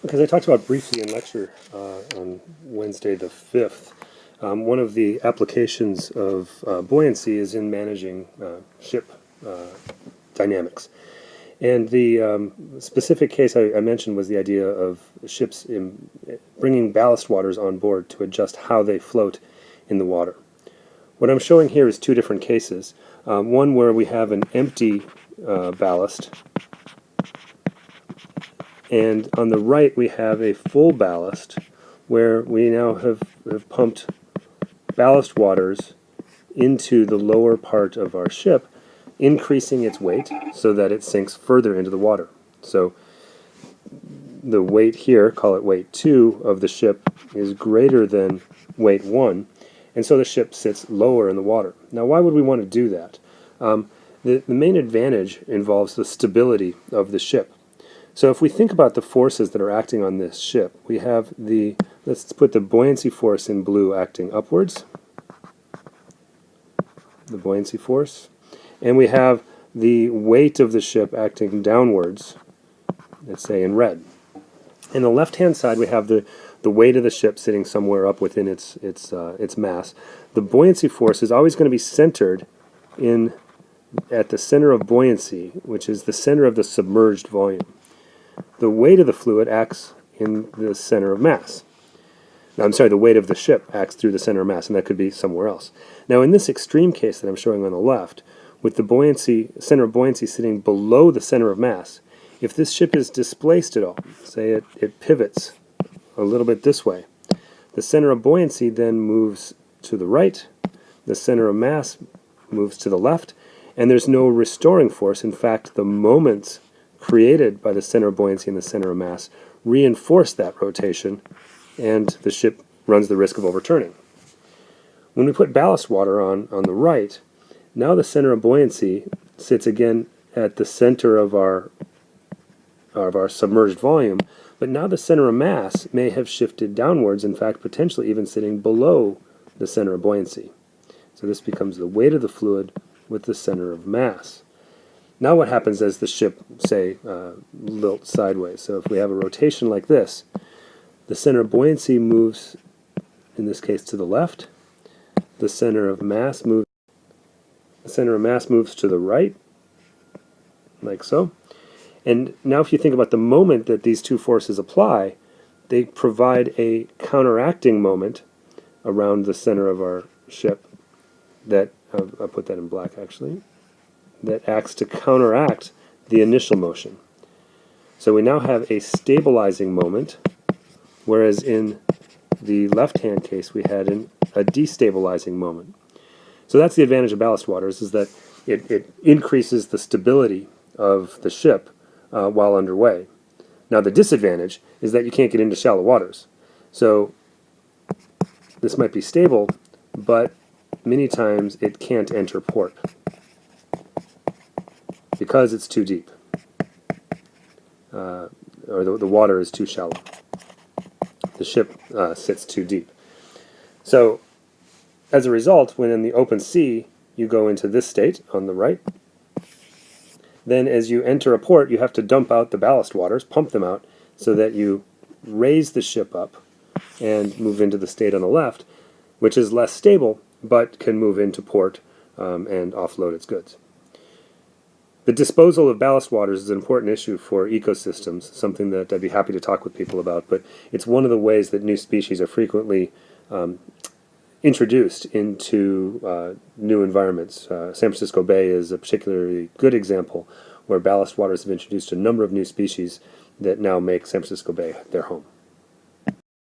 Because I talked about briefly in lecture on Wednesday the 5th, one of the applications of buoyancy is in managing ship dynamics. And the specific case I mentioned was the idea of ships bringing ballast waters on board to adjust how they float in the water. What I'm showing here is two different cases. One where we have an empty ballast, and on the right we have a full ballast where we now have pumped ballast waters into the lower part of our ship, increasing its weight so that it sinks further into the water. So the weight here, call it weight 2 of the ship, is greater than weight 1, and so the ship sits lower in the water. Now why would we want to do that? The main advantage involves the stability of the ship. So if we think about the forces that are acting on this ship, we have let's put the buoyancy force in blue acting upwards, the buoyancy force, and we have the weight of the ship acting downwards, let's say in red. In the left-hand side we have the weight of the ship sitting somewhere up within its mass. The buoyancy force is always going to be centered at the center of buoyancy, which is the center of the submerged volume. The weight of the fluid acts in the center of mass. Now, I'm sorry, the weight of the ship acts through the center of mass, and that could be somewhere else. Now, in this extreme case that I'm showing on the left, with the center of buoyancy sitting below the center of mass, if this ship is displaced at all, say it pivots a little bit this way, the center of buoyancy then moves to the right, the center of mass moves to the left, and there's no restoring force. In fact, the moments created by the center of buoyancy and the center of mass reinforce that rotation, and the ship runs the risk of overturning. When we put ballast water on the right, now the center of buoyancy sits again at the center of our submerged volume, but now the center of mass may have shifted downwards, in fact potentially even sitting below the center of buoyancy. So this becomes the weight of the fluid with the center of mass. Now what happens as the ship, say, lilts sideways? So if we have a rotation like this, the center of buoyancy moves, in this case, to the left. The center of mass moves to the right, like so. And now if you think about the moment that these two forces apply, they provide a counteracting moment around the center of our ship that, I'll put that in black actually, that acts to counteract the initial motion. So we now have a stabilizing moment, whereas in the left-hand case we had a destabilizing moment. So that's the advantage of ballast waters, is that it increases the stability of the ship while underway. Now the disadvantage is that you can't get into shallow waters. So this might be stable, but many times it can't enter port because it's too deep, or the water is too shallow. The ship sits too deep. So as a result, when in the open sea you go into this state on the right, then as you enter a port you have to dump out the ballast waters, pump them out, so that you raise the ship up and move into the state on the left, which is less stable but can move into port and offload its goods. The disposal of ballast waters is an important issue for ecosystems, something that I'd be happy to talk with people about, but it's one of the ways that new species are frequently introduced into new environments. San Francisco Bay is a particularly good example where ballast waters have introduced a number of new species that now make San Francisco Bay their home.